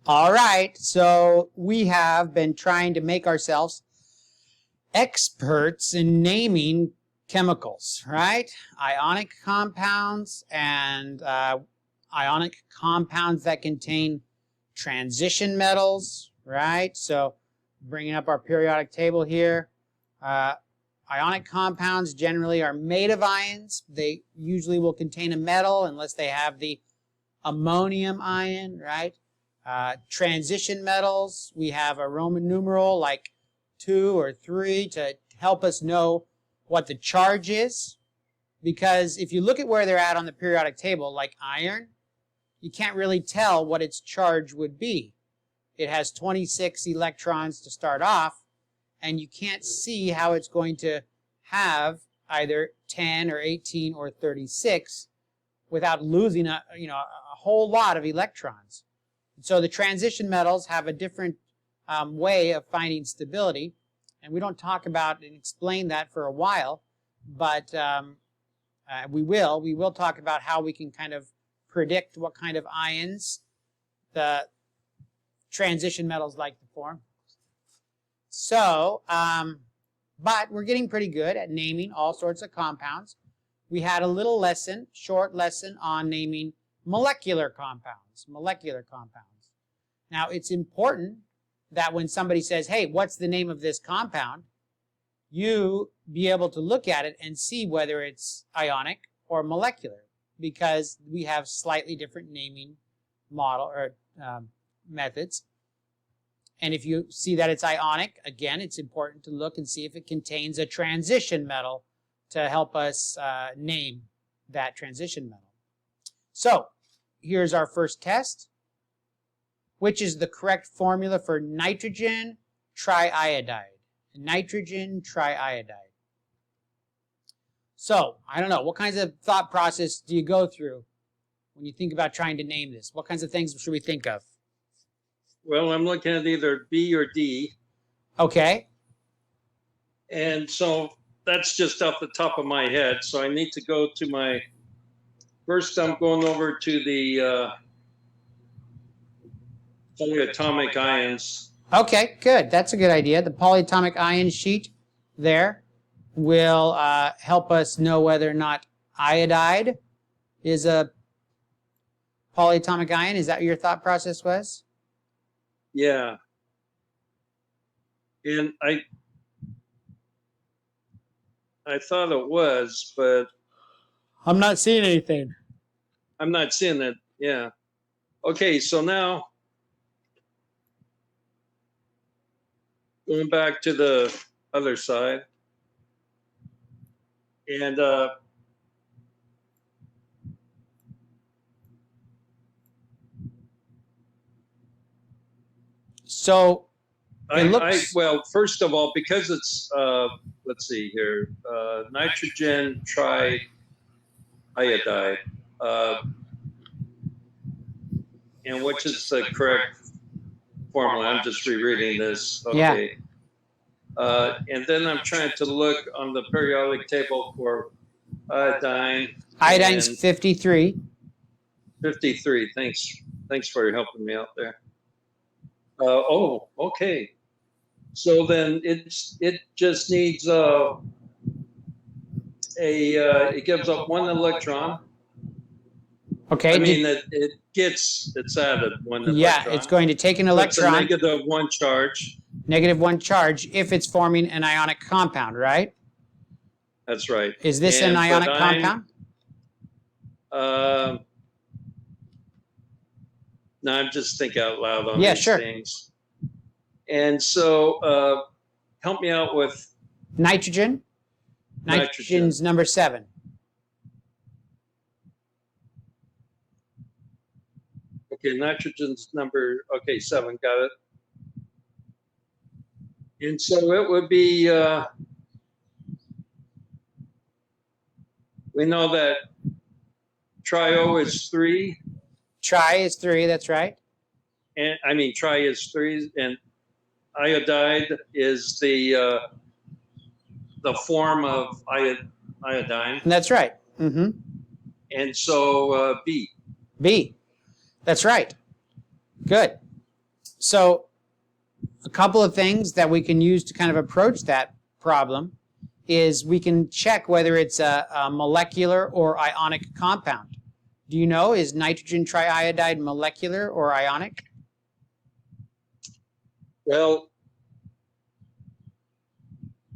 All right, so we have been trying to make ourselves experts in naming chemicals, right? Ionic compounds and ionic compounds that contain transition metals, right? So bringing up our periodic table here, ionic compounds generally are made of ions. They usually will contain a metal unless they have the ammonium ion, right? Transition metals, we have a Roman numeral like 2 or 3 to help us know what the charge is. Because if you look at where they're at on the periodic table, like iron, you can't really tell what its charge would be. It has 26 electrons to start off, and you can't see how it's going to have either 10 or 18 or 36 without losing a whole lot of electrons. So the transition metals have a different way of finding stability, and we don't talk about and explain that for a while, but we will talk about how we can kind of predict what kind of ions the transition metals like to form. So, but we're getting pretty good at naming all sorts of compounds. We had a little lesson, short lesson on naming molecular compounds. Now, it's important that when somebody says, hey, what's the name of this compound, you be able to look at it and see whether it's ionic or molecular, because we have slightly different naming methods. And if you see that it's ionic, again, it's important to look and see if it contains a transition metal to help us name that transition metal. So, here's our first test, which is the correct formula for nitrogen triiodide. Nitrogen triiodide. So, I don't know, what kinds of thought process do you go through when you think about trying to name this? What kinds of things should we think of? Well, I'm looking at either B or D. Okay. And so that's just off the top of my head. So I need to go to my, first I'm going over to the polyatomic ions. Okay, good. That's a good idea. The polyatomic ion sheet there will help us know whether or not iodide is a polyatomic ion. Is that what your thought process was? Yeah. And I thought it was, but I'm not seeing anything. I'm not seeing it. Yeah. Okay, so now going back to the other side. And so well, first of all, because it's let's see here, nitrogen triiodide, and which is the correct formula. I'm just rereading this. Okay. Yeah. And then I'm trying to look on the periodic table for iodine. Iodine's 53. 53. Thanks for helping me out there. Oh, okay. So then it just needs it gives up one electron. Okay. I mean it's added one electron. Yeah, it's going to take an electron. It's a -1 charge. -1 charge if it's forming an ionic compound, right? That's right. Is this an ionic compound? No, I'm just thinking out loud on these things. And so help me out with nitrogen. Nitrogen's number 7. Okay, nitrogen's number, 7, got it. And so it would be, we know that trio is 3. Tri is 3, that's right. And I mean, tri is 3, and iodide is the form of iodine. That's right. Mm-hmm. And so B. B. That's right. Good. So a couple of things that we can use to kind of approach that problem is we can check whether it's a molecular or ionic compound. Do you know, is nitrogen triiodide molecular or ionic? Well,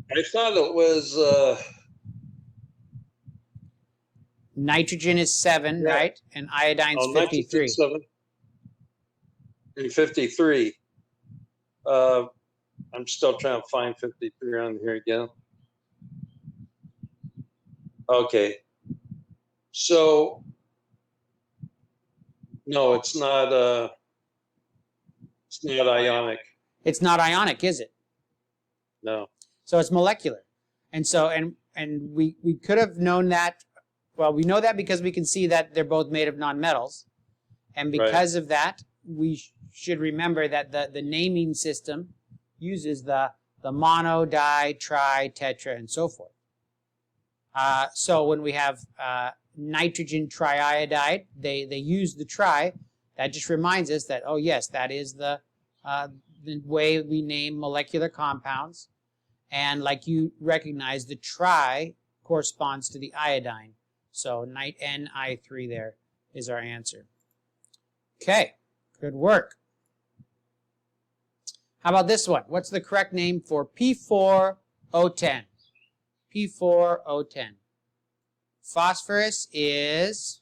I thought it was. Nitrogen is 7, Yeah. right? And iodine's 53. 7 and 53. I'm still trying to find 53 on here again. Okay. So, no, it's not ionic. It's not ionic, is it? No. So it's molecular. And so, and we could have known that. Well, we know that because we can see that they're both made of nonmetals. And because of that, we should remember that the naming system uses the mono, di, tri, tetra, and so forth. So when we have nitrogen triiodide, they use the tri. That just reminds us that, oh yes, that is the way we name molecular compounds. And like you recognize, the tri corresponds to the iodine. So Ni3 there is our answer. Okay, good work. How about this one? What's the correct name for P4O10? P4O10. Phosphorus is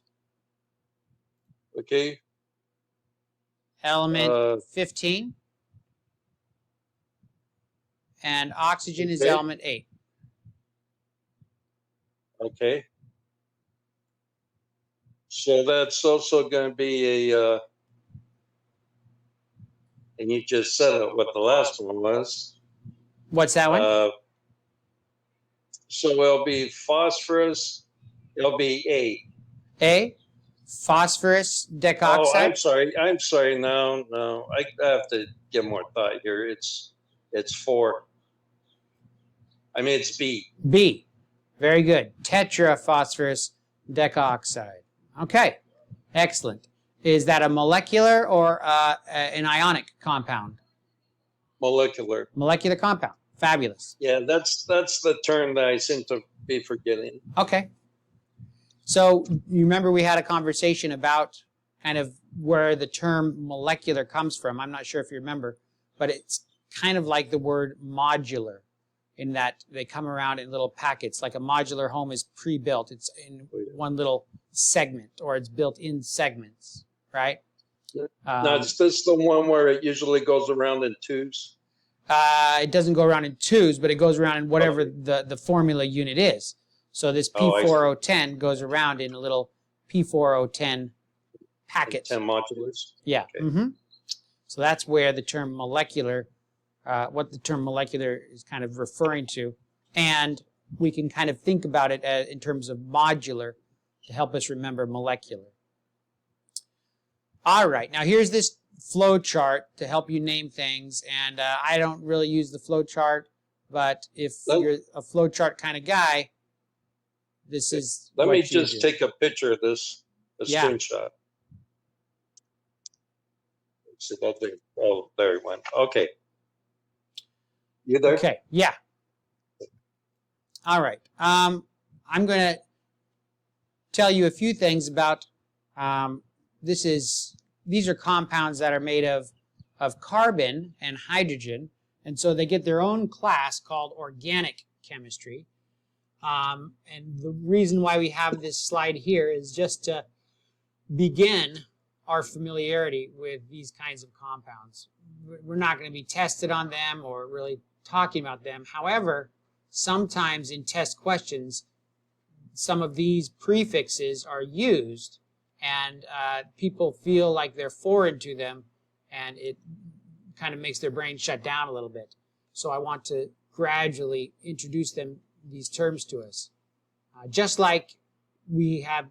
Okay. element 15. And oxygen is Okay. element 8. Okay. So that's also going to be a, and you just said it, what the last one was. What's that one? So it'll be phosphorus, it'll be A. A, phosphorus decoxide. Oh, I'm sorry. No, I have to give more thought here. It's 4. I mean, it's B. B, very good. Tetraphosphorus decoxide. Okay, excellent. Is that a molecular or an ionic compound? Molecular. Molecular compound. Fabulous. Yeah, that's the term that I seem to be forgetting. Okay. So you remember we had a conversation about kind of where the term molecular comes from. I'm not sure if you remember, but it's kind of like the word modular in that they come around in little packets. Like a modular home is pre-built. It's in one little segment, or it's built in segments, right? Now, is this the one where it usually goes around in twos? It doesn't go around in twos, but it goes around in whatever the formula unit is. So this P4O10 goes around in a little P4O10 packet. 10 modulars? Yeah. Okay. Mm-hmm. So that's where the term molecular, what the term molecular is kind of referring to. And we can kind of think about it in terms of modular to help us remember molecular. All right. Now here's this flow chart to help you name things. And I don't really use the flow chart, but if you're a flow chart kind of guy, this is Let what me you just do. take a picture of this, screenshot. Let's see that thing. Oh, there it went. Okay. You there? Okay, yeah. All right. I'm going to tell you a few things about, these are compounds that are made of carbon and hydrogen, and so they get their own class called organic chemistry. And the reason why we have this slide here is just to begin our familiarity with these kinds of compounds. We're not going to be tested on them or really talking about them. However, sometimes in test questions, some of these prefixes are used, and people feel like they're foreign to them, and it kind of makes their brain shut down a little bit. So I want to gradually introduce these terms to us. Just like we have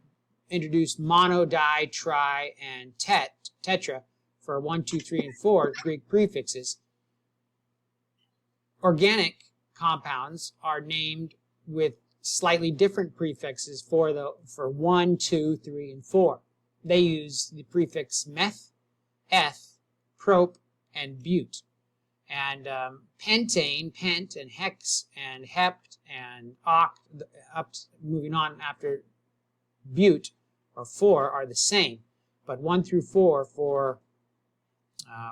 introduced mono, di, tri, and tetra for 1, 2, 3, and 4 Greek prefixes, organic compounds are named with slightly different prefixes for 1, 2, 3, and 4. They use the prefix meth, eth, prop, and bute. And pentane, pent, and hex, and hept, and oct, up moving on after bute, or 4, are the same. But 1 through 4 for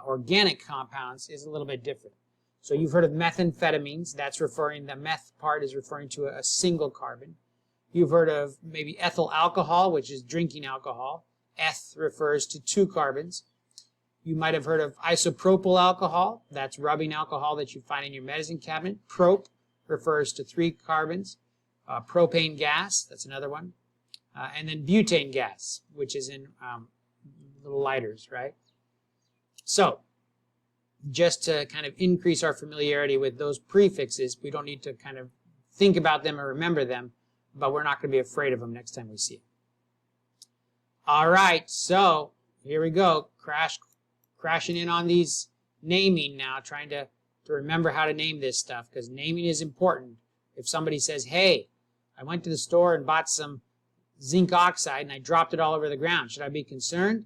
organic compounds is a little bit different. So you've heard of methamphetamines. That's referring, the meth part is referring to a single carbon. You've heard of maybe ethyl alcohol, which is drinking alcohol. Eth refers to 2 carbons. You might have heard of isopropyl alcohol. That's rubbing alcohol that you find in your medicine cabinet. Prop refers to 3 carbons. Propane gas, that's another one. And then butane gas, which is in little lighters, right? So, just to kind of increase our familiarity with those prefixes, we don't need to kind of think about them or remember them, but we're not going to be afraid of them next time we see them. All right, so here we go. Crashing in on these naming now, trying to remember how to name this stuff, because naming is important. If somebody says, hey, I went to the store and bought some zinc oxide and I dropped it all over the ground, should I be concerned?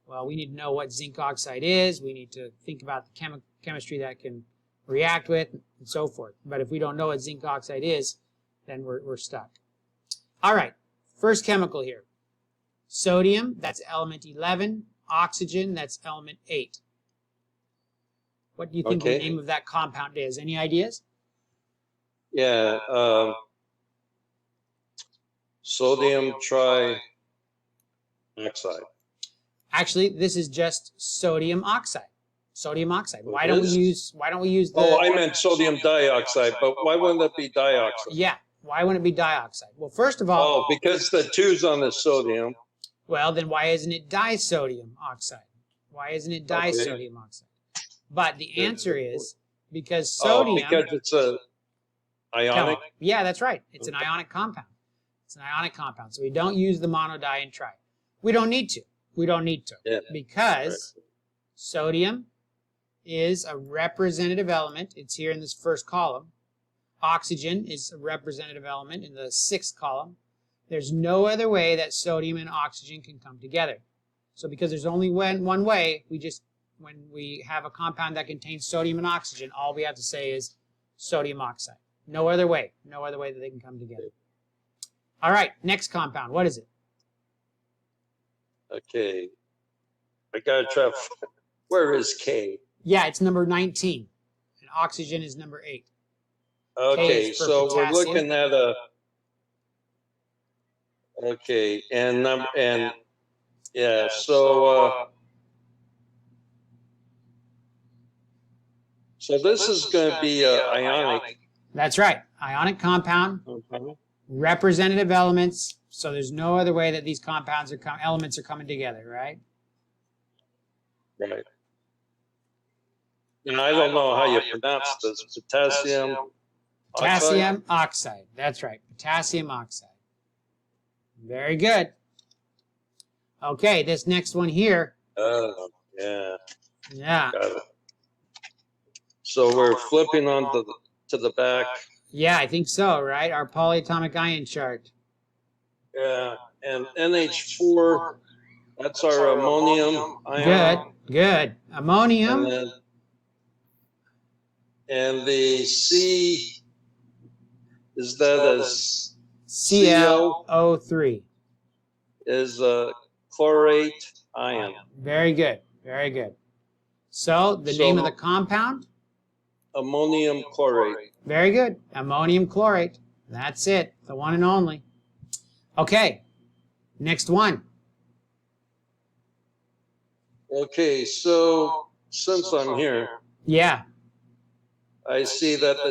Well, we need to know what zinc oxide is. We need to think about the chemistry that can react with, and so forth. But if we don't know what zinc oxide is, then we're stuck. All right, first chemical here. Sodium, that's element 11. Oxygen, that's element 8. What do you think the name of that compound is? Any ideas? Yeah, sodium trioxide. Actually, this is just sodium oxide. Sodium oxide. Why don't we use the... Oh, I meant sodium dioxide, but why wouldn't it be dioxide? Yeah, why wouldn't it be dioxide? Well, first of all... Oh, because the 2's on the sodium. Well, then why isn't it disodium oxide? Why isn't it disodium oxide? But the answer is because sodium... Oh, because it's a ionic? Yeah, that's right. It's an ionic compound. It's an ionic compound. So we don't use the mono, di, and tri. We don't need to. We don't need to. Yeah, because sodium is a representative element. It's here in this first column. Oxygen is a representative element in the 6th column. There's no other way that sodium and oxygen can come together. So because there's only one way, when we have a compound that contains sodium and oxygen, all we have to say is sodium oxide. No other way. No other way that they can come together. All right, next compound. What is it? Okay. I got to try. Where is K? Yeah, it's number 19. And oxygen is number 8. Okay, so we're looking at a... Okay, and yeah, so this is going to be ionic. That's right, ionic compound, representative elements. So there's no other way that these compounds elements are coming together, right? Right. And I don't know how you pronounce this. Potassium oxide. That's right, potassium oxide. Very good. Okay, this next one here. Oh, yeah. Yeah. Got it. So we're flipping on to the back. Yeah, I think so, right? Our polyatomic ion chart. Yeah, and NH4, that's our ammonium ion. Good. Ammonium. And the C, is that a ClO3? Is a chlorate ion. Very good. Very good. So the name of the compound? Ammonium chlorate. Very good. Ammonium chlorate. That's it. The one and only. Okay. Next one. Okay, so since I'm here, yeah, I see that the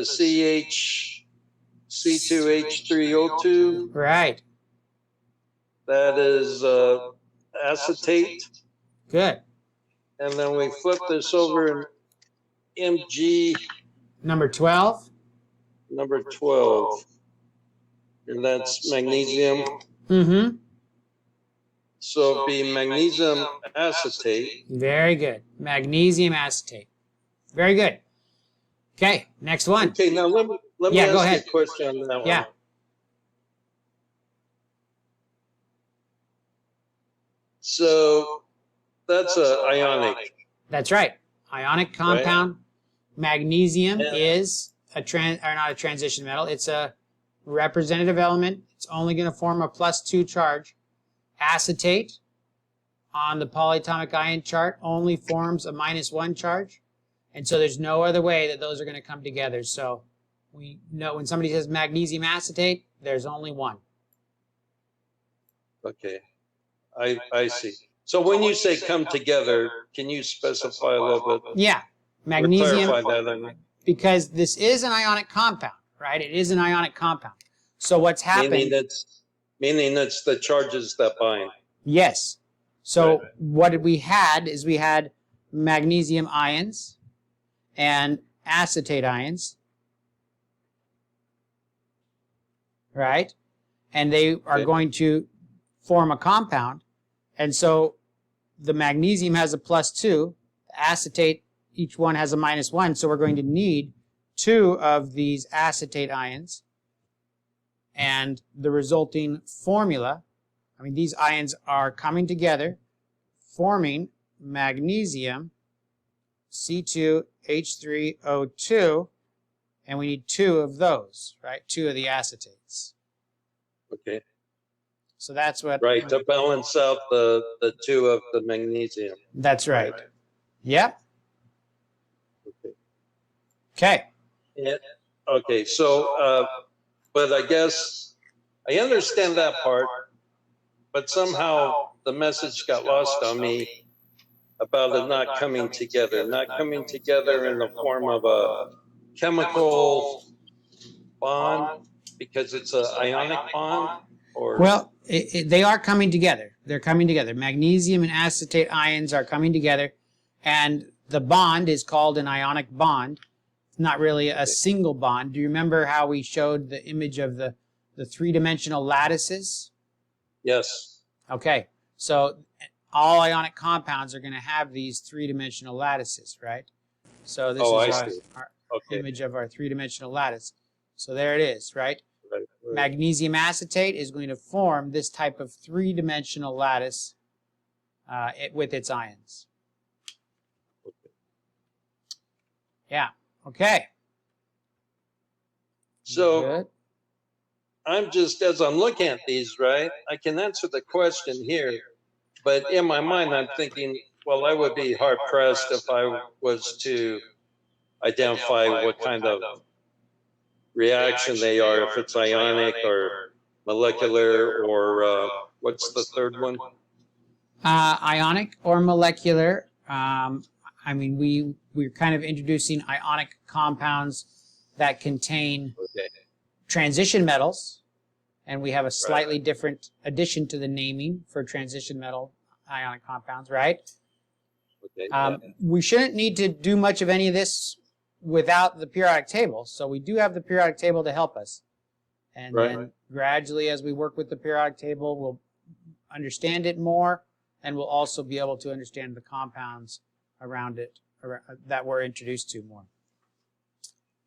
C2H3O2, right, that is acetate. Good. And then we flip this over in Mg. Number 12. Number 12. And that's magnesium. Mm-hmm. So it'd be magnesium acetate. Very good. Magnesium acetate. Very good. Okay, next one. Okay, now let me ask you a question on that one. Yeah. So that's ionic. That's right. Ionic compound. Magnesium Yeah. is not a transition metal. It's a representative element. It's only going to form a +2 charge. Acetate on the polyatomic ion chart only forms a -1 charge. And so there's no other way that those are going to come together. So we know when somebody says magnesium acetate, there's only one. Okay, I see. So when you say come together, can you specify a little bit? Yeah, Or magnesium, clarify that? because this is an ionic compound, right? It is an ionic compound. So what's happened? Meaning that's the charges that bind. Yes. So Right. what we had is we had magnesium ions and acetate ions, right? And they are Okay. going to form a compound. And so the magnesium has a +2, the acetate, each one has a -1. So we're going to need 2 of these acetate ions. And the resulting formula, I mean, these ions are coming together, forming magnesium C2H3O2, and we need 2 of those, right? 2 of the acetates. Okay. So that's what... Right, to balance out the 2 of the magnesium. That's right. Yep. Okay. Yeah. Okay, so, but I guess I understand that part, but somehow the message got lost on me about it not coming together in the form of a chemical bond because it's an ionic bond, or Well, they are coming together. They're coming together. Magnesium and acetate ions are coming together, and the bond is called an ionic bond. It's not really a single bond. Do you remember how we showed the image of the three-dimensional lattices? Yes. Okay, so all ionic compounds are going to have these three-dimensional lattices, right? So this is our image of our three-dimensional lattice. So there it is, right? Right. Magnesium acetate is going to form this type of three-dimensional lattice with its ions. Yeah, okay. So Good. I'm just, as I'm looking at these, right, I can answer the question here, but in my mind, I'm thinking, well, I would be hard pressed if I was to identify what kind of reaction they are, if it's ionic or molecular or what's the third one? Ionic or molecular. I mean, we're kind of introducing ionic compounds that contain transition metals, and we have a slightly different addition to the naming for transition metal ionic compounds, right? We shouldn't need to do much of any of this without the periodic table, so we do have the periodic table to help us. And then gradually, as we work with the periodic table, we'll understand it more, and we'll also be able to understand the compounds around it that we're introduced to more.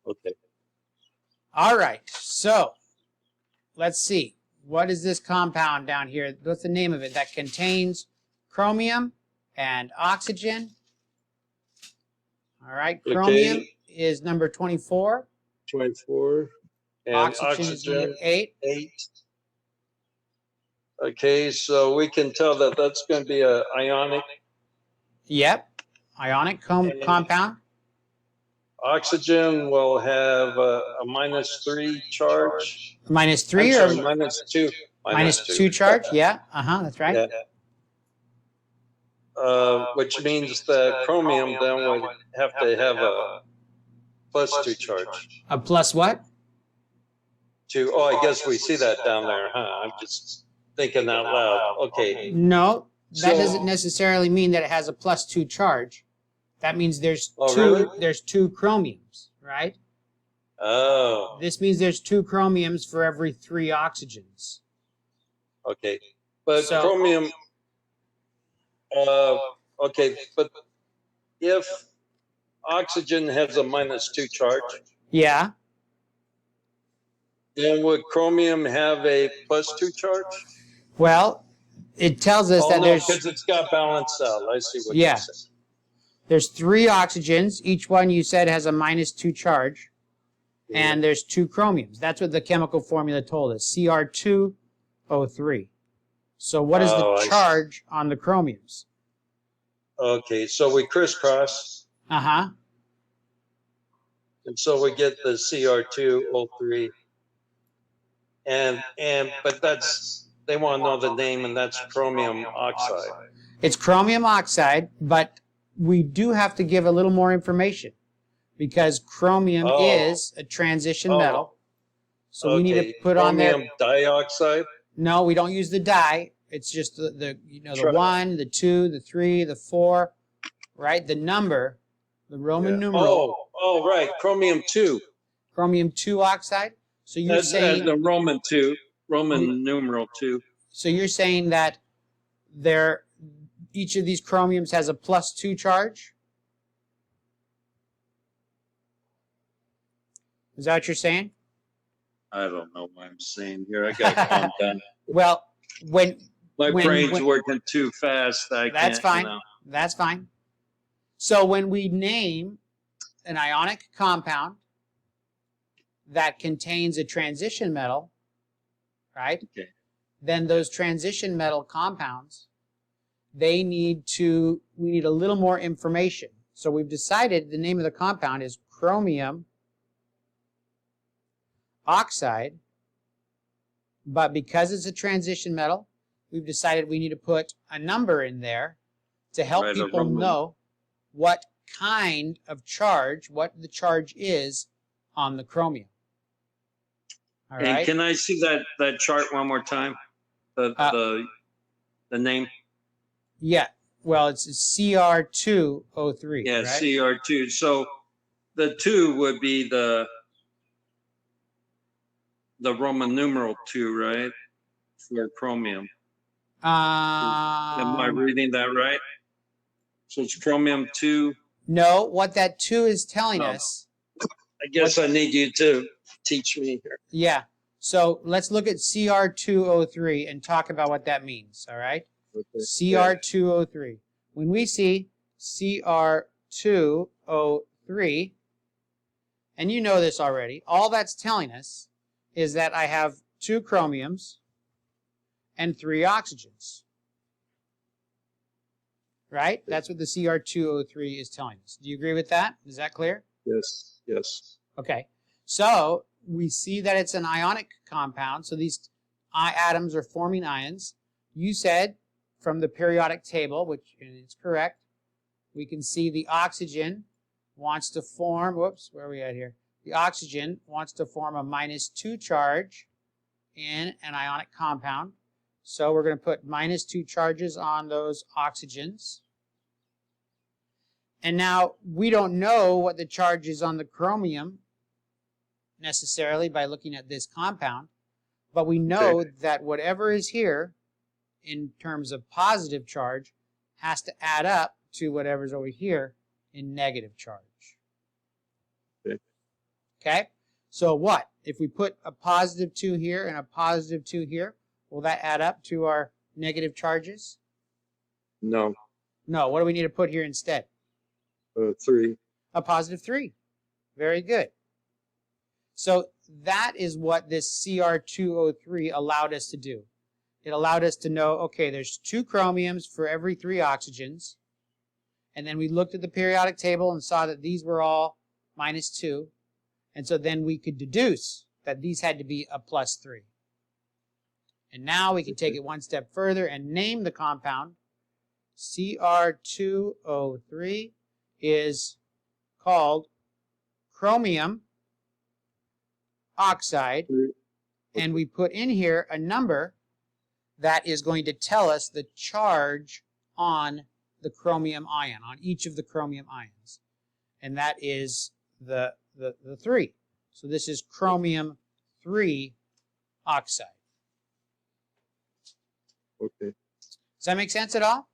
Okay. All right, so let's see. What is this compound down here? What's the name of it? That contains chromium and oxygen. All right, chromium is number 24. 24. And oxygen is number 8. 8. Okay, so we can tell that that's going to be an ionic. Yep, ionic compound. Oxygen will have a -3 charge. -3 or or -2? -2 charge? Yeah, that's right. Yeah. Which means that chromium then would have to have a +2 charge. A plus what? I guess we see that down there, huh? I'm just thinking out loud. Okay. No, that doesn't necessarily mean that it has a +2 charge. That means there's there's 2 chromiums, right? Oh. This means there's 2 chromiums for every 3 oxygens. Okay. But chromium, okay, but if oxygen has a -2 charge, yeah, then would chromium have a +2 charge? Well, it tells us that there's... because it's got balance out. I see what you're saying. There's 3 oxygens. Each one you said has a -2 charge. And there's 2 chromiums. That's what the chemical formula told us, Cr2O3. So what is the charge on the chromiums? Okay, so we crisscross. Uh-huh. And so we get the Cr2O3. But they want to know the name, and that's chromium oxide. It's chromium oxide, but we do have to give a little more information because chromium is a transition metal. So we need to put on there. Chromium dioxide? No, we don't use the di. It's just the 1, the 2, the 3, the 4, right? The number, the Roman numeral. Oh, right. Chromium 2. Chromium 2 oxide. So you're saying the Roman 2, Roman numeral 2. So you're saying that each of these chromiums has a +2 charge? Is that what you're saying? I don't know what I'm saying here. I got to calm down. Well, my brain's working too fast. That's fine. That's fine. So when we name an ionic compound that contains a transition metal, right? Okay. Then those transition metal compounds, we need a little more information. So we've decided the name of the compound is chromium oxide, but because it's a transition metal, we've decided we need to put a number in there to help people know what kind of charge, what the charge is on the chromium. All right. And can I see that chart one more time? The name? Yeah. Well, it's Cr2O3. Yeah, right? Cr2. So the 2 would be the Roman numeral 2, right? For chromium. Am I reading that right? So it's chromium 2. No, what that 2 is telling us. I guess I need you to teach me here. Yeah. So let's look at Cr2O3 and talk about what that means, all right? Okay. Cr2O3. When we see Cr2O3, and you know this already, all that's telling us is that I have 2 chromiums and 3 oxygens. Right? That's what the Cr2O3 is telling us. Do you agree with that? Is that clear? Yes, yes. Okay. So we see that it's an ionic compound. So these atoms are forming ions. You said from the periodic table, which is correct, we can see the oxygen wants to form, whoops, where are we at here? The oxygen wants to form a -2 charge in an ionic compound. So we're going to put -2 charges on those oxygens. And now we don't know what the charge is on the chromium necessarily by looking at this compound, but we know that whatever is here in terms of positive charge has to add up to whatever's over here in negative charge. Okay? So what? If we put a +2 here and a +2 here, will that add up to our negative charges? No. No. What do we need to put here instead? 3. A +3. Very good. So that is what this Cr2O3 allowed us to do. It allowed us to know, okay, there's 2 chromiums for every 3 oxygens. And then we looked at the periodic table and saw that these were all -2. And so then we could deduce that these had to be a +3. And now we can take it one step further and name the compound. Cr2O3 is called chromium oxide. And we put in here a number that is going to tell us the charge on the chromium ion, on each of the chromium ions. And that is the 3. So this is chromium 3 oxide. Okay. Does that make sense at all?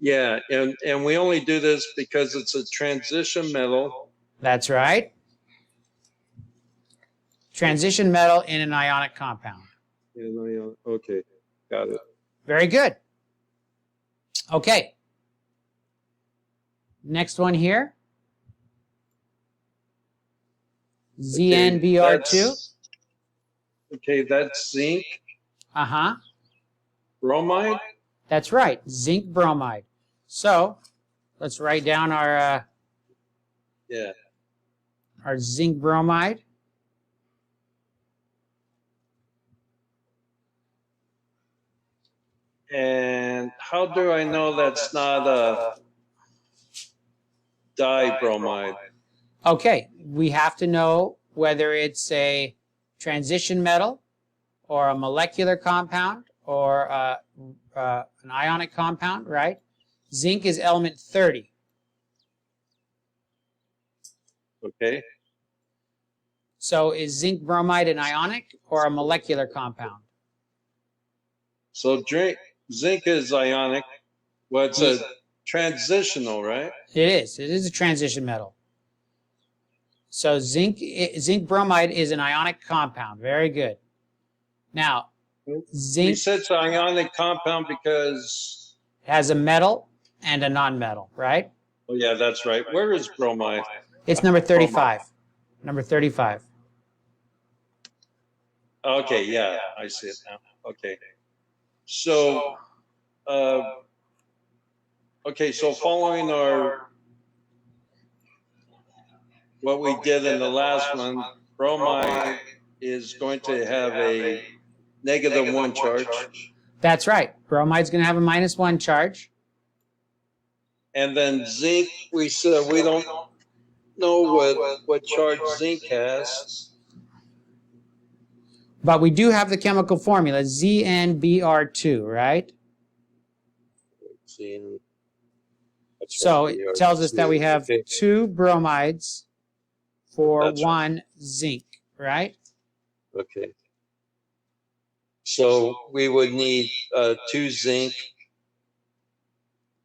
Yeah, and we only do this because it's a transition metal. That's right. Transition metal in an ionic compound. Okay, got it. Very good. Okay. Next one here. ZnBr2. Okay, that's zinc Uh-huh. bromide. That's right, zinc bromide. So let's write down Yeah. our zinc bromide. And how do I know that's not a dibromide? Okay, we have to know whether it's a transition metal or a molecular compound or an ionic compound, right? Zinc is element 30. Okay. So is zinc bromide an ionic or a molecular compound? So zinc is ionic. Well, it's a transitional, right? It is. It is a transition metal. So zinc bromide is an ionic compound. Very good. Now, You zinc said it's an ionic compound because. has a metal and a non-metal, right? Oh yeah, that's right. Where is bromide? It's number 35. Number 35. Okay, yeah, I see it now. Okay. So, okay, so following what we did in the last one, bromide is going to have a -1 charge. That's right. Bromide's going to have a -1 charge. And then zinc, we said we don't know what charge zinc has. But we do have the chemical formula, ZnBr2, right? So it tells us that we have 2 bromides for That's 1 zinc, right? Okay. So we would need 2 zinc.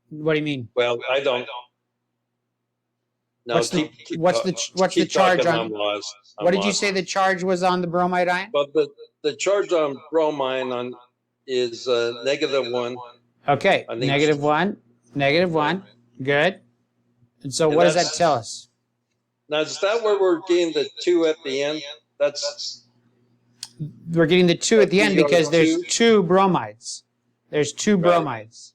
What do you mean? Well, I don't. No, What's the charge on? What did you say the charge was on the bromide ion? But the charge on bromine is -1. Okay, -1, -1. Good. And so what does that tell us? Now, is that where we're getting the 2 at the end? We're getting the 2 at the end because there's 2 bromides. There's 2 bromides,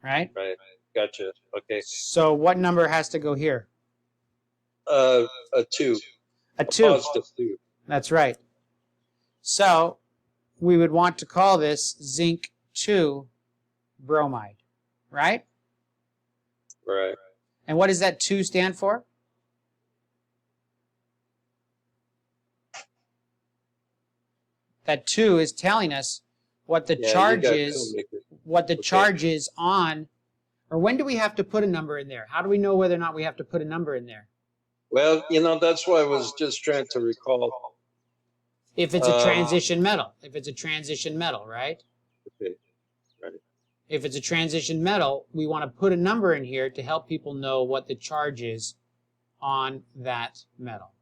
right? Right. Gotcha. Okay. So what number has to go here? A 2. A 2. Positive 2. That's right. So we would want to call this zinc 2 bromide, right? Right. And what does that 2 stand for? That 2 is telling us what the charge is, charge is on, or when do we have to put a number in there? How do we know whether or not we have to put a number in there? Well, that's why I was just trying to recall. If it's a transition metal. If it's a transition metal, right? Okay. Right. If it's a transition metal, we want to put a number in here to help people know what the charge is on that metal.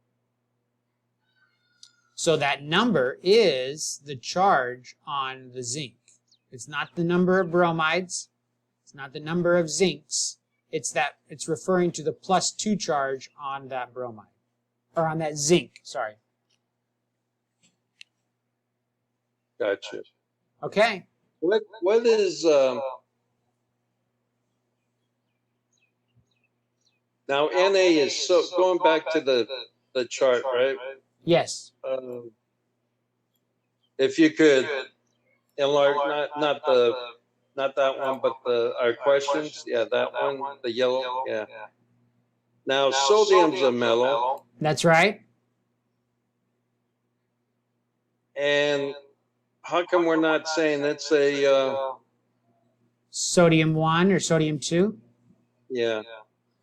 So that number is the charge on the zinc. It's not the number of bromides. It's not the number of zincs. It's referring to the +2 charge on that bromide, or on that zinc, sorry. Gotcha. Okay. What is now Na is so going back to the chart, right? Yes. If you could enlarge not that one, but our questions, yeah, that one, the yellow, yeah. Now sodium's a metal. That's right. And how come we're not saying it's a sodium 1 or sodium 2? Yeah.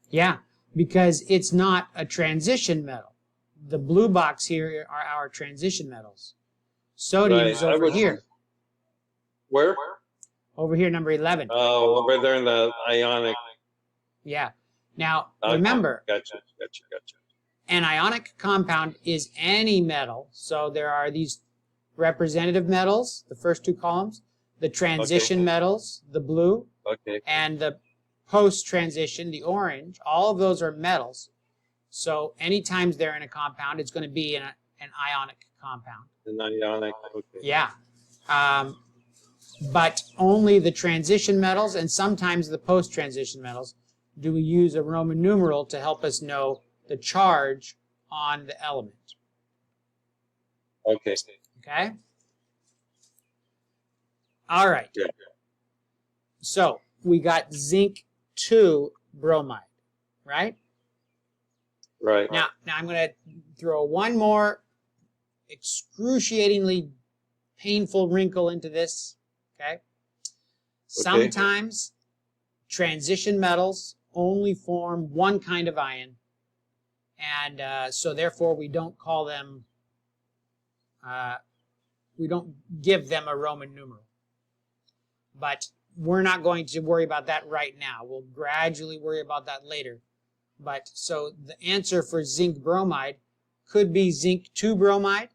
Yeah, because it's not a transition metal. The blue box here are our transition metals. Sodium is over here. Where? Over here, number 11. Oh, over there in the ionic. Yeah. Now, remember, Gotcha. an ionic compound is any metal. So there are these representative metals, the first 2 columns, the transition metals, the blue, Okay. and the post-transition, the orange, all of those are metals. So anytime they're in a compound, it's going to be in an ionic compound. An ionic, okay. Yeah. But only the transition metals and sometimes the post-transition metals do we use a Roman numeral to help us know the charge on the element. Okay. Okay? All right. Yeah. So we got zinc 2 bromide, right? Right. Now I'm going to throw one more excruciatingly painful wrinkle into this. Okay? Sometimes transition metals only form one kind of ion, and so therefore we don't call them, we don't give them a Roman numeral. But we're not going to worry about that right now. We'll gradually worry about that later. But so the answer for zinc bromide could be zinc 2 bromide,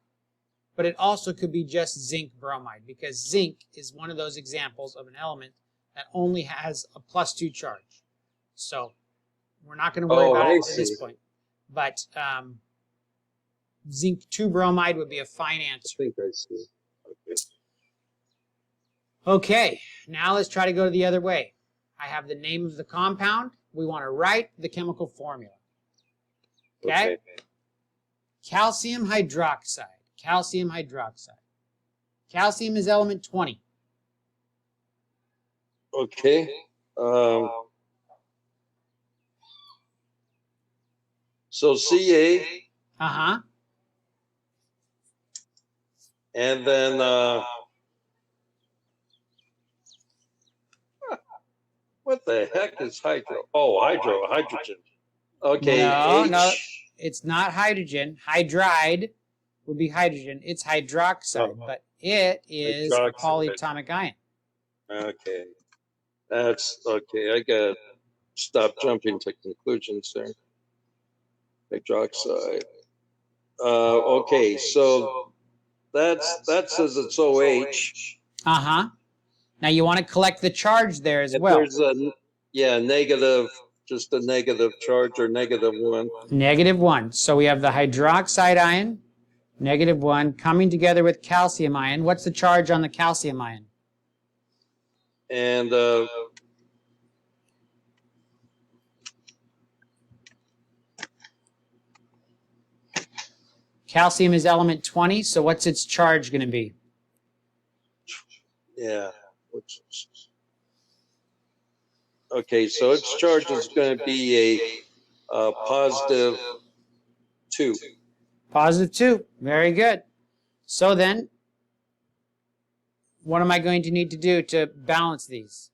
but it also could be just zinc bromide, because zinc is one of those examples of an element that only has a +2 charge. So we're not going to worry about it at this point. But zinc 2 bromide would be a fine answer. I think I see. Okay. Okay, now let's try to go the other way. I have the name of the compound. We want to write the chemical formula. Okay? Calcium hydroxide. Calcium hydroxide. Calcium is element 20. Okay. So Ca, Uh-huh. and then what the heck is hydro? Oh, hydrogen. Okay. No, H. no, it's not hydrogen. Hydride would be hydrogen. It's hydroxide, but it is a polyatomic ion. Okay. That's okay. I got to stop jumping to conclusions there. Hydroxide. Okay, so that says it's OH. Uh-huh. Now you want to collect the charge there as If well. there's a negative, just a negative charge or -1. -1. So we have the hydroxide ion, -1, coming together with calcium ion. What's the charge on the calcium ion? And Calcium is element 20, so what's its charge going to be? yeah. Okay, so its charge is going to be a +2. +2. Very good. So then, what am I going to need to do to balance these?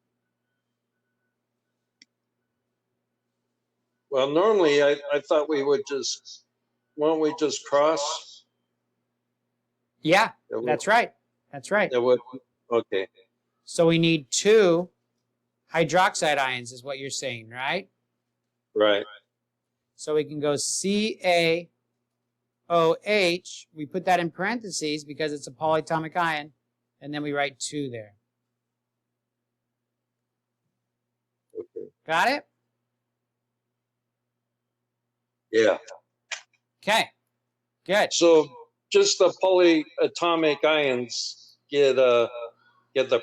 Well, normally I thought we would just, won't we just cross? Yeah, that's right. That's right. That would, okay. So we need 2 hydroxide ions is what you're saying, right? Right. So we can go CaOH. We put that in parentheses because it's a polyatomic ion, and then we write 2 there. Okay. Got it? Yeah. Okay. Good. So just the polyatomic ions get the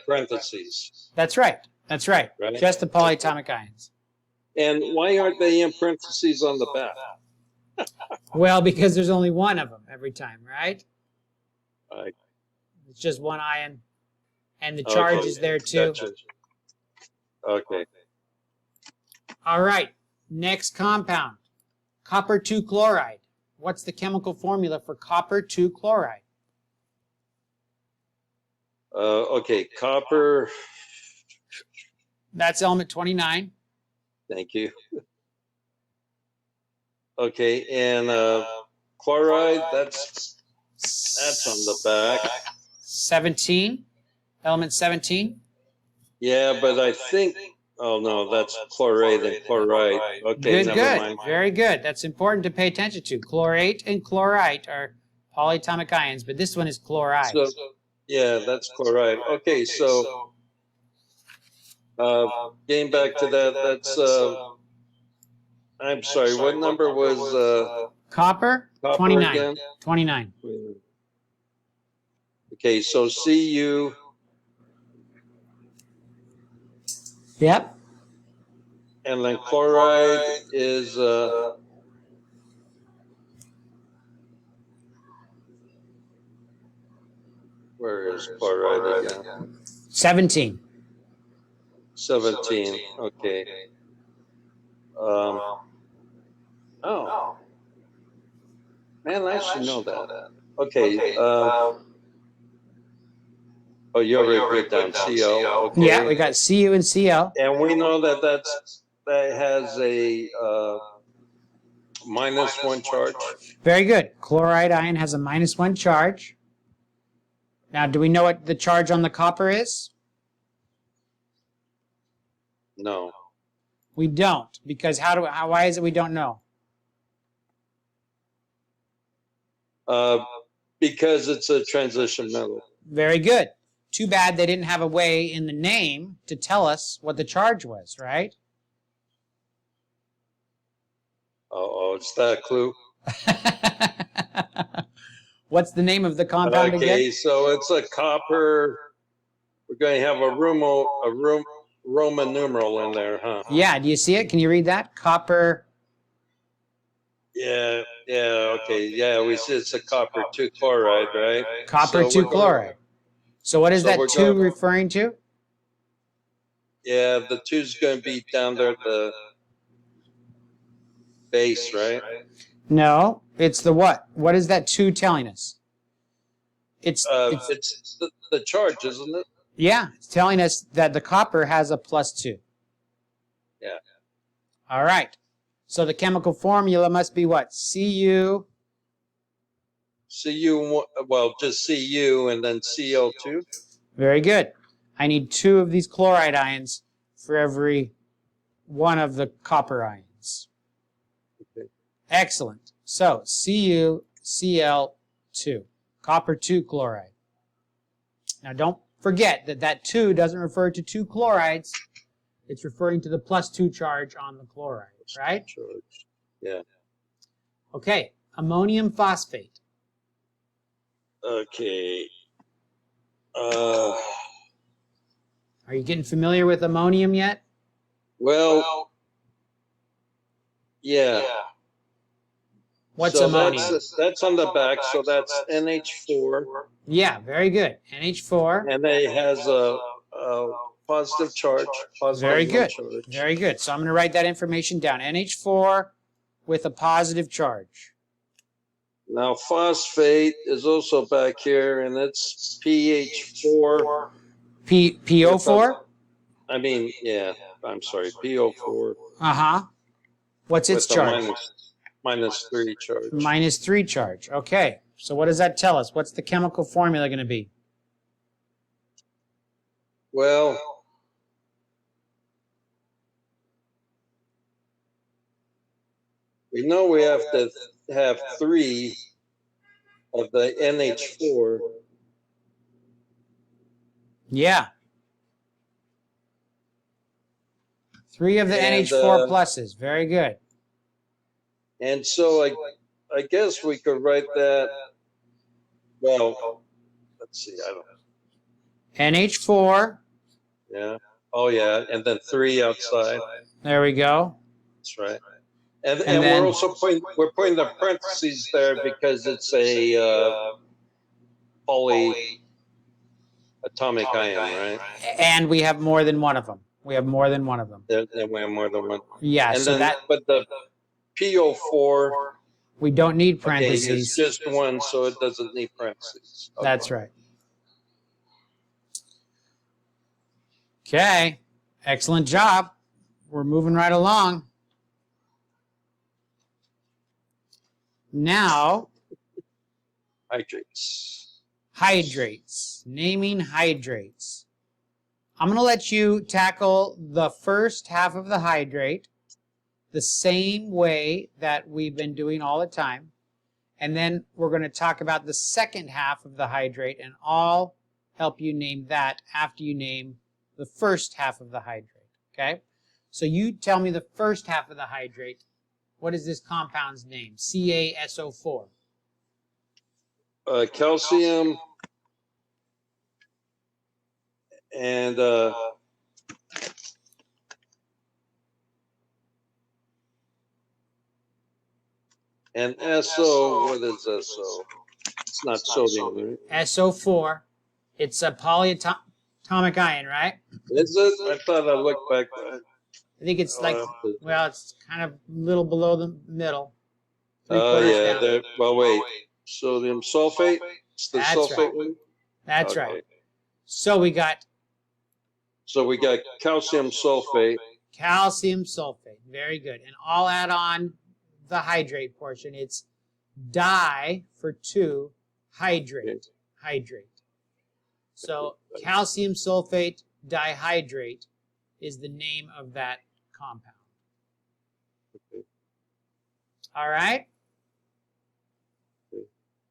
parentheses. That's right. That's right. Right. Just the polyatomic ions. And why aren't they in parentheses on the back? Well, because there's only one of them every time, right? Right. It's just one ion, and the charge is there too. Gotcha. Okay. All right. Next compound, copper 2 chloride. What's the chemical formula for copper 2 chloride? Okay, copper. That's element 29. Thank you. Okay, and chloride, that's on the back. 17. Element 17. Yeah, but I think, oh no, that's chlorate and chloride. Okay, never mind. Very good. That's important to pay attention to. Chlorate and chlorite are polyatomic ions, but this one is chloride. So, yeah, that's chloride. Okay, so Getting back to that, that's, I'm sorry, what number was Copper, copper 29. again? 29. Okay, so Cu, Yep. and then chloride is, where is chloride again? 17. 17, okay. Oh, man, I should know that. Okay, oh, you already put down Cl, okay. Yeah, we got Cu and Cl. And we know that that has a -1 charge. Very good. Chloride ion has a -1 charge. Now, do we know what the charge on the copper is? No. We don't, because why is it we don't know? Because it's a transition metal. Very good. Too bad they didn't have a way in the name to tell us what the charge was, right? Oh, it's that a clue? What's the name of the compound again? Okay, so it's a copper. We're going to have a Roman numeral in there, huh? Yeah, do you see it? Can you read that? Copper. Yeah, okay. Yeah, we see it's a copper 2 chloride, right? Copper 2 chloride. So what is that 2 referring to? Yeah, the 2's going to be down there at the base, right? No, it's the what? What is that 2 telling us? It's the charge, isn't it? Yeah, it's telling us that the copper has a +2. Yeah. All right. So the chemical formula must be what? Cu. Cu, well, just Cu and then Cl2. Very good. I need 2 of these chloride ions for every one of the copper ions. Okay. Excellent. So CuCl2, copper 2 chloride. Now don't forget that that 2 doesn't refer to 2 chlorides. It's referring to the +2 charge on the chloride, right? Charge. Yeah. Okay, ammonium phosphate. Okay. Are you getting familiar with ammonium yet? Well, yeah. What's ammonium? That's on the back, so that's NH4. Yeah, very good. NH4. And it has a positive charge. Very good. Very good. So I'm going to write that information down. NH4 with a positive charge. Now, phosphate is also back here, and it's PH4. PO4? I mean, yeah, I'm sorry, PO4. Uh-huh. What's its charge? -3 charge. -3 charge. Okay. So what does that tell us? What's the chemical formula going to be? Well, we know we have to have 3 of the NH4. Yeah. 3 of the NH4 pluses. Very good. And so I guess we could write that, well, let's see, I don't know. NH4. Yeah. Oh, yeah. And then 3 outside. There we go. That's right. And then, we're also putting the parentheses there because it's a polyatomic ion, right? And we have more than one of them. We have more than one of them. Then we have more than one. Yeah. And so then, but the PO4. We don't need parentheses. Okay, it's just 1, so it doesn't need parentheses. Okay. That's right. Okay. Excellent job. We're moving right along. Now, hydrates. Hydrates. Naming hydrates. I'm going to let you tackle the first half of the hydrate the same way that we've been doing all the time. And then we're going to talk about the second half of the hydrate, and I'll help you name that after you name the first half of the hydrate, okay? So you tell me the first half of the hydrate. What is this compound's name? CaSO4. Calcium and SO. What is SO? It's not sodium, right? SO4. It's a polyatomic ion, right? Is it? I thought I looked back. I think it's like, well, it's kind of a little below the middle. Oh, 3/4 yeah. down. Well, wait. Sodium sulfate? It's the That's sulfate right. one? That's Okay. right. So we got calcium sulfate. calcium sulfate. Very good. And I'll add on the hydrate portion. It's di for 2, hydrate. Hydrate. So calcium sulfate dihydrate is the name of that compound. Okay. All right? Okay.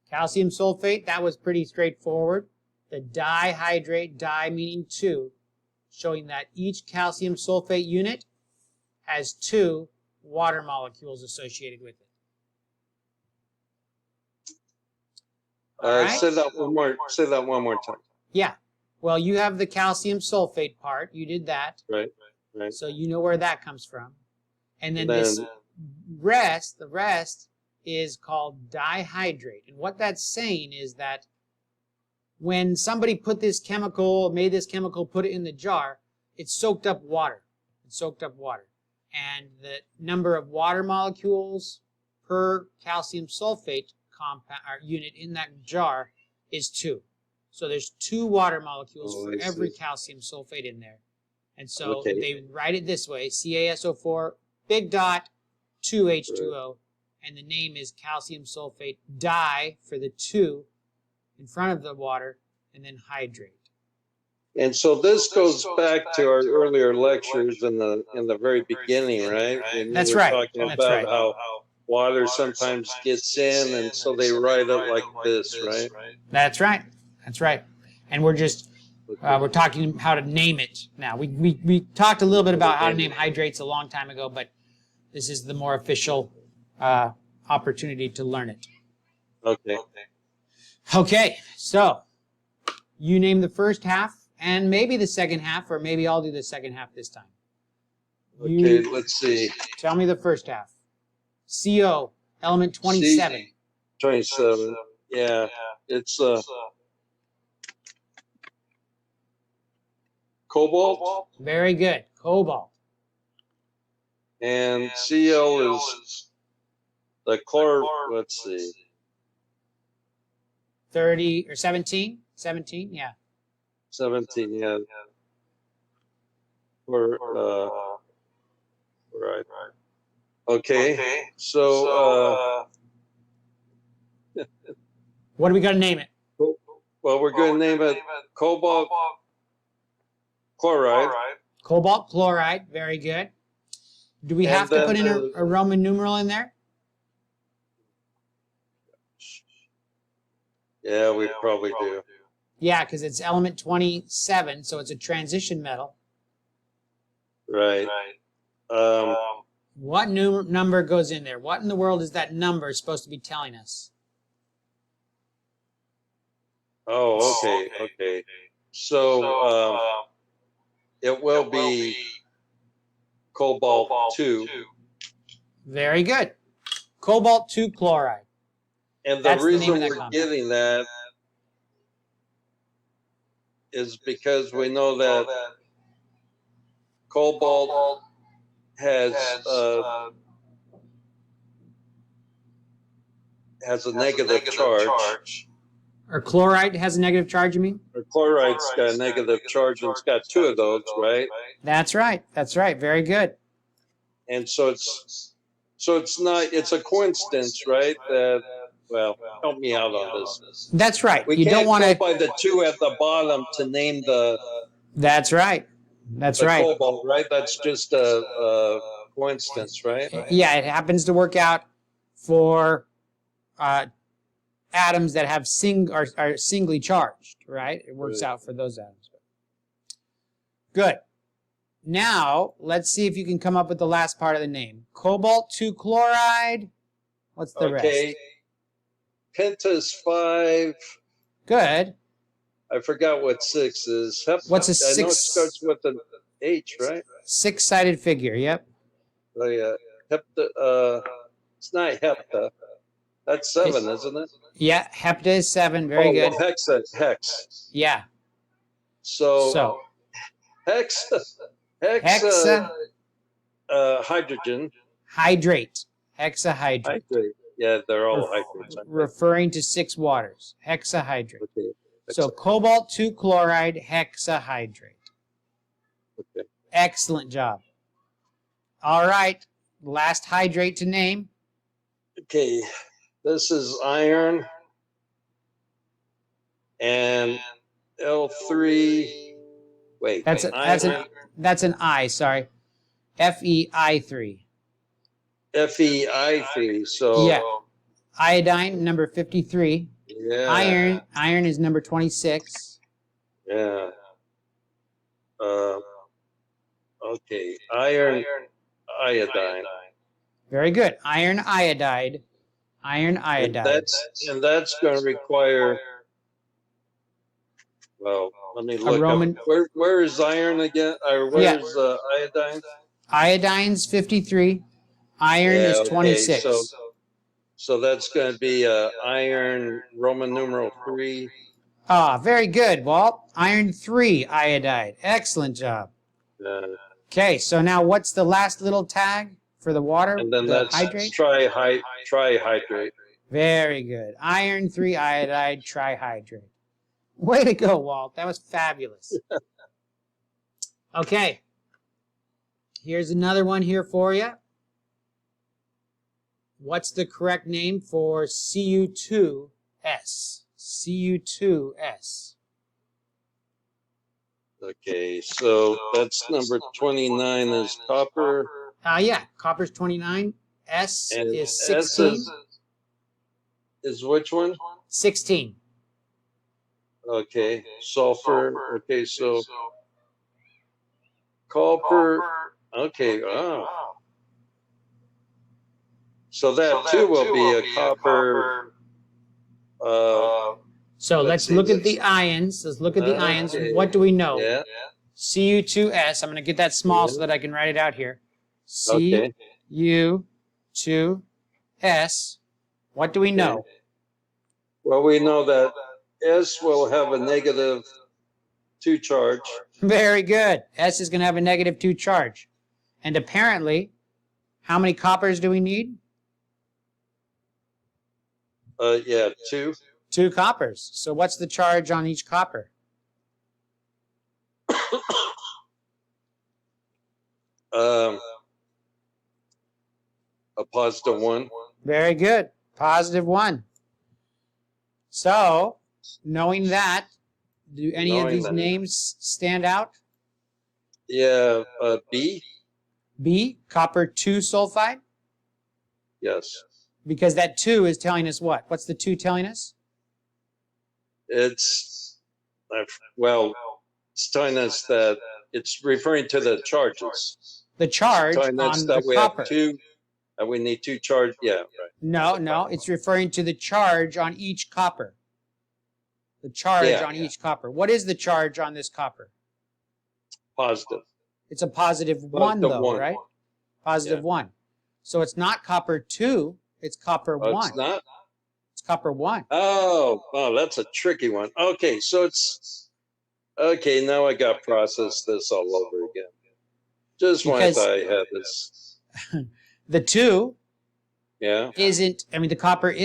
Calcium sulfate, that was pretty straightforward. The dihydrate, di meaning 2, showing that each calcium sulfate unit has 2 water molecules associated with it. All right? Say that one more time. Yeah. Well, you have the calcium sulfate part. You did that. Right. So you know where that comes from. And then Then- this the rest is called dihydrate. And what that's saying is that when somebody made this chemical, put it in the jar, it soaked up water. And the number of water molecules per calcium sulfate compound or unit in that jar is 2. So there's 2 water molecules for every calcium sulfate in there. And so they write it this way, CaSO4, big dot, 2 H2O, and the name is calcium sulfate di for the 2 in front of the water, and then hydrate. And so this goes back to our earlier lectures in the very beginning, right? When That's we were right. talking That's about right. how water sometimes gets in, and so they write it like this, right? That's right. That's right. And we're just we're talking how to name it now. We talked a little bit about how to name hydrates a long time ago, but this is the more official opportunity to learn it. Okay. Okay, so you name the first half and maybe the second half, or maybe I'll do the second half this time. Okay, let's see. Tell me the first half. CO, element 27. 27. Yeah, it's cobalt, Very good. Cobalt. and Cl is the chlor. Let's see. 30 or 17? 17, yeah. 17. Yeah. Right. Okay. So What do we got to name it? well, we're going to name it cobalt chloride. Cobalt chloride. Very good. Do we have to put in a Roman numeral in there? Yeah, we probably do. Yeah, because it's element 27, so it's a transition metal. Right. What number goes in there? What in the world is that number supposed to be telling us? Oh, okay. So it will be cobalt 2. Very good. Cobalt 2 chloride. And That's the the reason name of that we're compound. getting that is because we know that cobalt has a negative charge. Or chloride has a negative charge, you mean? Or chloride's got a negative charge, and it's got 2 of those, right? That's right. That's right. Very good. And so it's a coincidence, right? That, well, help me out on this. That's right. We You can't don't want go to. by the 2 at the bottom to name the That's right. That's right. cobalt, right? That's just a coincidence, right? Yeah, it happens to work out for atoms that have are singly charged, right? It works out for those atoms. Good. Now, let's see if you can come up with the last part of the name. Cobalt 2 chloride. What's the Okay. rest? Pentas 5. Good. I forgot what 6 is. What's a I know it 6? starts with an H, right? 6-sided figure, yep. Oh, yeah. It's not hepta. That's 7, isn't it? Yeah, hepta is 7. Very good. Well, hex. Yeah. So hex, hexa hydrogen. hydrate. Hexahydrate. Hydrate. Yeah, they're all hydrates. Referring to 6 waters. Hexahydrate. Okay. So cobalt 2 chloride hexahydrate. Okay. Excellent job. All right. Last hydrate to name. Okay. This is iron and L3. Wait. That's an I, sorry. FeI3. FeI3. So yeah. Iodine number 53. Yeah. Iron is number 26. Yeah. Okay. Iron iodine. Very good. Iron iodide. Iron iodide. And that's going to require. Well, let me look up. Where is iron again? Or where's iodine? Iodine's 53. Iron is 26. Okay, so that's going to be iron Roman numeral 3. Ah, very good, Walt. Iron 3 iodide. Excellent job. Okay, so now what's the last little tag for the water? And then the that's hydrate? trihydrate. Very good. Iron 3 iodide trihydrate. Way to go, Walt. That was fabulous. Okay. Here's another one here for you. What's the correct name for Cu2S? Cu2S. Okay, so that's number 29 is copper. Yeah, copper's 29. S And is 16. S is which one? 16. Okay, sulfur. Okay, so copper. Okay, so that too will be a copper. So let's look at the ions. Let's look at the ions. What do we know? Yeah. Cu2S. I'm going to get that small so that I can write it out here. Okay. Cu2S. What do we know? Well, we know that S will have a negative 2 charge. Very good. S is going to have a negative 2 charge. And apparently, how many coppers do we need? Yeah, 2. 2 coppers. So what's the charge on each copper? A positive 1. Very good. Positive 1. So, knowing that, do any of these names stand out? Yeah, B. B, copper 2 sulfide? Yes. Because that 2 is telling us what? What's the 2 telling us? It's telling us that it's referring to the charges. The charge on the copper. We need 2 charge. Yeah, right. No, it's referring to the charge on each copper. The charge on each copper. What is the charge on this copper? Positive. It's a positive 1, though, right? Positive 1. So it's not copper 2, it's copper 1. It's not? It's copper 1. Oh, that's a tricky one. Okay, so it's... Okay, now I got to process this all over again. Just why I thought I had this. The 2 isn't... I mean, the copper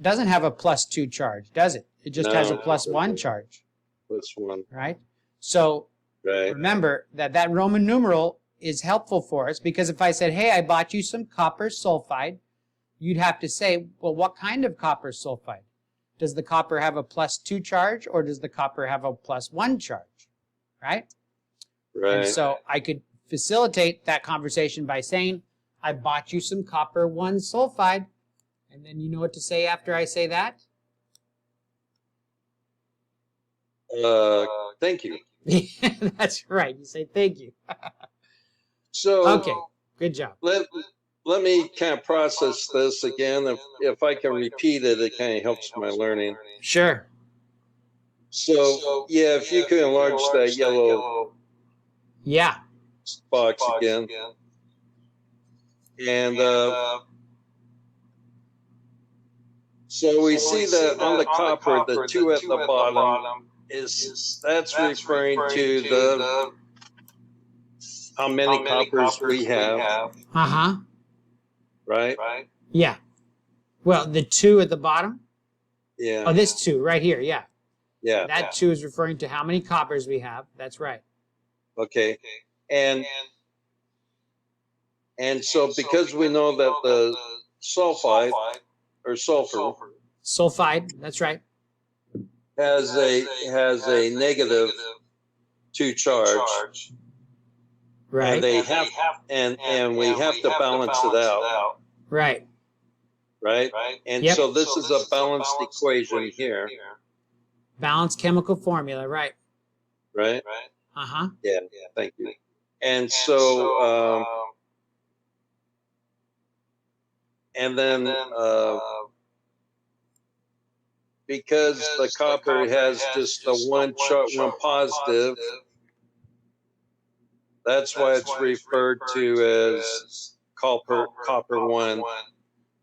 doesn't have a plus 2 charge, does it? It just has a plus 1 charge. Plus 1. Right? So... Right. Remember that Roman numeral is helpful for us because if I said, hey, I bought you some copper sulfide, you'd have to say, well, what kind of copper sulfide? Does the copper have a plus 2 charge or does the copper have a plus 1 charge? Right? Right. And so I could facilitate that conversation by saying, I bought you some copper 1 sulfide. And then you know what to say after I say that? Thank you. That's right. You say thank you. So Okay, good job. let me kind of process this again. If I can repeat it, it kind of helps my learning. Sure. So yeah, if you could enlarge that yellow Yeah. box again. And so we see that on the copper, the 2 at the bottom that's referring to the how many coppers we have, Uh-huh. right? Yeah. Well, the 2 at the bottom? Yeah. Oh, this 2 right here. Yeah. Yeah. That 2 is referring to how many coppers we have. That's right. Okay. And so because we know that the sulfide or Sulfide. That's right. has a negative 2 charge, Right. and they have and we have to balance it out, Right. right? And Yep. so this is a balanced equation here, Balanced chemical formula. Right. right? Uh-huh. Yeah. Thank you. And so and then because the copper has just the one positive, that's why it's referred to as copper 1,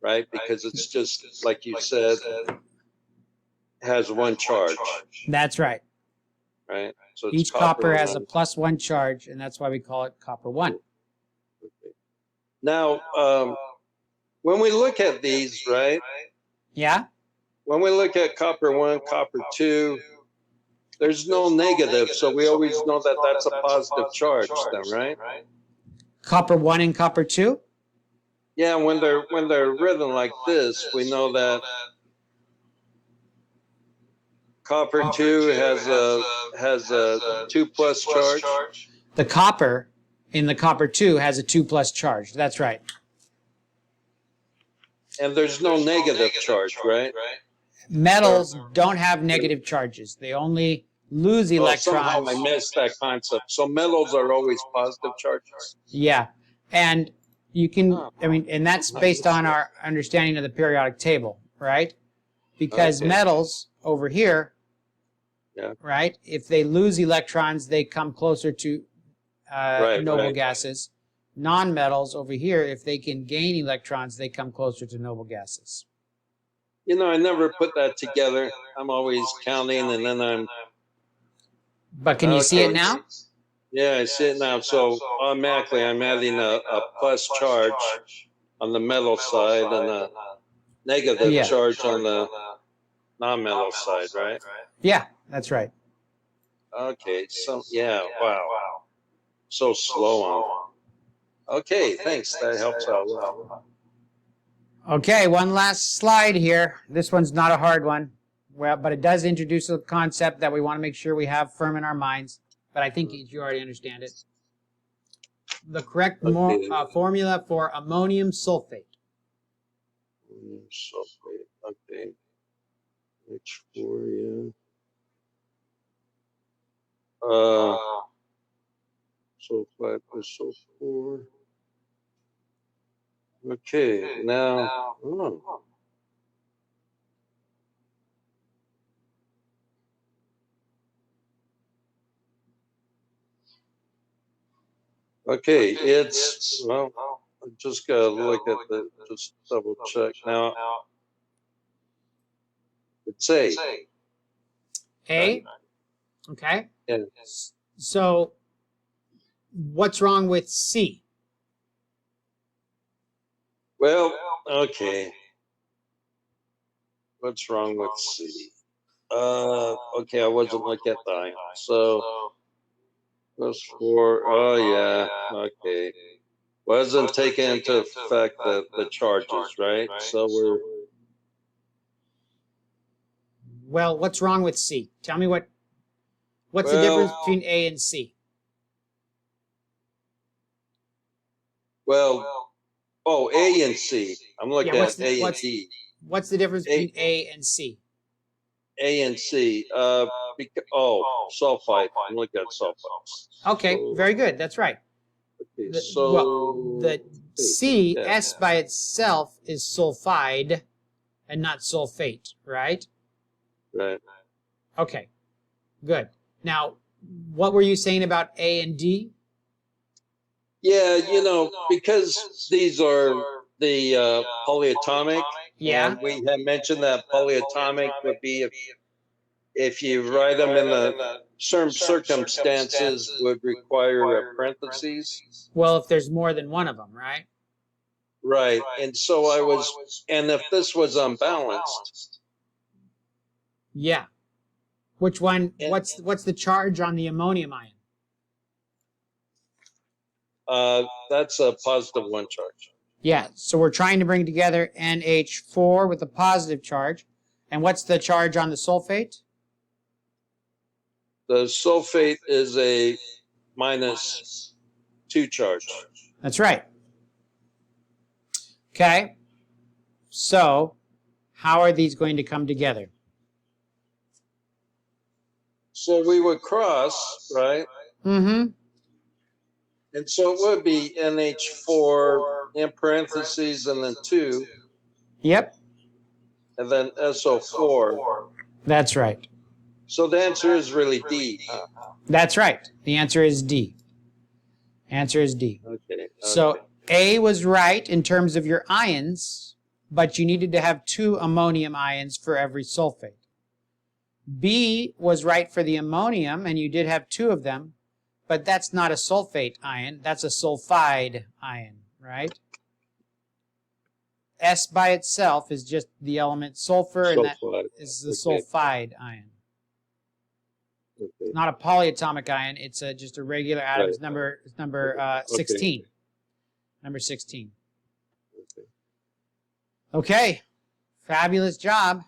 right? Because it's just like you said, has one charge, That's right. right? So it's Each copper has a 1. +1 charge, and that's why we call it copper 1. Now, when we look at these, right? Yeah? When we look at copper 1, copper 2, there's no negative, so we always know that that's a positive charge then, right? Copper 1 and copper 2? Yeah, when they're written like this, we know that copper 2 has a 2+ charge. The copper in the copper 2 has a 2+ charge. That's right. And there's no negative charge, right? Metals don't have negative charges. They only lose electrons. Somehow I missed that concept. So metals are always positive charges. Yeah. And you can, I mean, and that's based on our understanding of the periodic table, right? Because metals over here, right, if they lose electrons, they come closer to noble gases. Non-metals over here, if they can gain electrons, they come closer to noble gases. You know, I never put that together. I'm always counting, and then I'm... But can you see it now? Yeah, I see it now. So automatically I'm adding a plus charge on the metal side and a negative charge on the non-metal side, right? Yeah, that's right. Okay, so yeah, wow. So slow on. Okay, thanks. That helps out a lot. Okay, one last slide here. This one's not a hard one, well, but it does introduce a concept that we want to make sure we have firm in our minds. But I think you already understand it. The correct formula for ammonium sulfate. Ammonium sulfate, okay. H4, yeah. Sulfide plus sulfur. Okay, now, okay, it's, well, I just gotta look at the, just double check. Now, it's A. A? Okay. Yeah. So, what's wrong with C? Well, okay. What's wrong with C? Okay, I wasn't looking at the ion. So, plus 4, oh yeah, okay. Wasn't taking into effect the charges, right? So we're... Well, what's wrong with C? Tell me what's the difference between A and C? Well, oh, A and C. I'm looking at A and D. What's the difference between A and C? A and C. sulfite. Look at sulfites. Okay, So, very good. That's right. okay, The C, yeah. S by itself is sulfide and not sulfate, right? Right. Okay, good. Now, what were you saying about A and D? Yeah, because these are the polyatomic. Yeah. And we had mentioned that polyatomic would be if you write them in the certain circumstances would require a parentheses. Well, if there's more than one of them, right? Right. And so and if this was unbalanced. Yeah. Which one? And- What's the charge on the ammonium ion? That's a positive one charge. Yeah. So we're trying to bring together NH4 with a positive charge. And what's the charge on the sulfate? The sulfate is a -2 charge. That's right. Okay. So how are these going to come together? So we would cross, right? Mm-hmm. And so it would be NH4 in parentheses and then 2, Yep. and then SO4. That's right. So the answer is really D. That's right. The answer is D. Answer is D. Okay. So A was right in terms of your ions, but you needed to have 2 ammonium ions for every sulfate. B was right for the ammonium, and you did have 2 of them, but that's not a sulfate ion. That's a sulfide ion, right? S by itself is just the element sulfur, and that is the sulfide ion. Okay. Not a polyatomic ion. It's just a regular atom. Right. It's number 16. Number 16. Okay. Okay. Fabulous job.